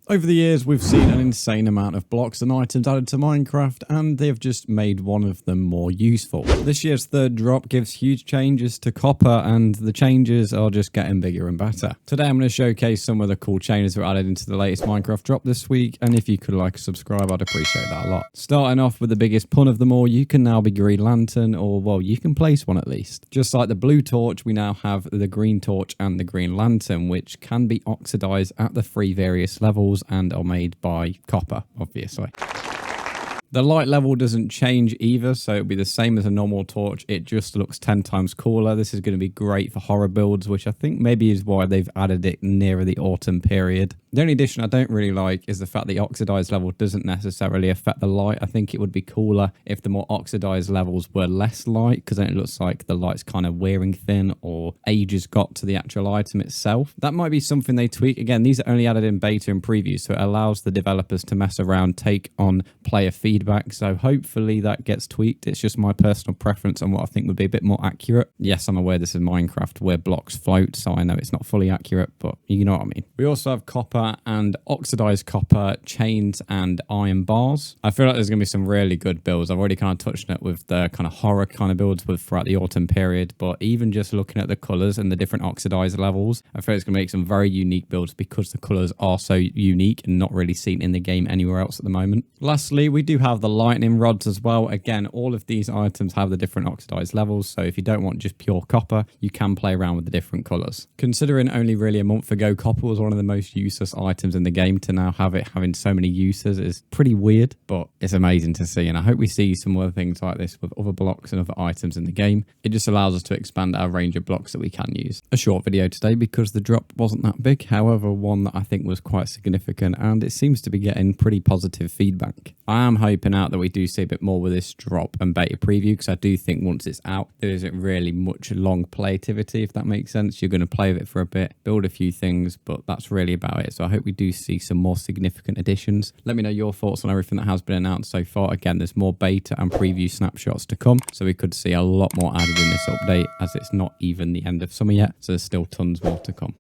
Over the years, we've seen an insane amount of blocks and items added to Minecraft, and they've just made one of them more useful. This year's third drop gives huge changes to copper, and the changes are just getting bigger and better. Today, I'm going to showcase some of the cool changes that were added into the latest Minecraft drop this week, and if you could like and subscribe, I'd appreciate that a lot. Starting off with the biggest pun of them all, you can now be Green Lantern, or well, you can place one at least. Just like the blue torch, we now have the green torch and the Green Lantern, which can be oxidized at the 3 various levels and are made by copper, obviously. The light level doesn't change either, so it'll be the same as a normal torch. It just looks 10 times cooler. This is going to be great for horror builds, which I think maybe is why they've added it nearer the autumn period. The only addition I don't really like is the fact the oxidized level doesn't necessarily affect the light. I think it would be cooler if the more oxidized levels were less light, because then it looks like the light's kind of wearing thin or age has got to the actual item itself. That might be something they tweak. Again, these are only added in beta and preview, so it allows the developers to mess around, take on player feedback. So hopefully that gets tweaked. It's just my personal preference on what I think would be a bit more accurate. Yes, I'm aware this is Minecraft where blocks float, so I know it's not fully accurate, but you know what I mean. We also have copper and oxidized copper chains and iron bars. I feel like there's going to be some really good builds. I've already kind of touched on it with the kind of horror kind of builds with throughout the autumn period, but even just looking at the colors and the different oxidized levels, I feel it's going to make some very unique builds because the colors are so unique and not really seen in the game anywhere else at the moment. Lastly, we do have the lightning rods as well. Again, all of these items have the different oxidized levels, so if you don't want just pure copper, you can play around with the different colors. Considering only really a month ago copper was one of the most useless items in the game, to now have it having so many uses is pretty weird, but it's amazing to see, and I hope we see some other things like this with other blocks and other items in the game. It just allows us to expand our range of blocks that we can use. A short video today because the drop wasn't that big, however one that I think was quite significant, and it seems to be getting pretty positive feedback. I am hoping out that we do see a bit more with this drop and beta preview, because I do think once it's out there isn't really much long play activity, if that makes sense. You're going to play with it for a bit, build a few things, but that's really about it. So I hope we do see some more significant additions. Let me know your thoughts on everything that has been announced so far. Again, there's more beta and preview snapshots to come, so we could see a lot more added in this update, as it's not even the end of summer yet, so there's still tons more to come.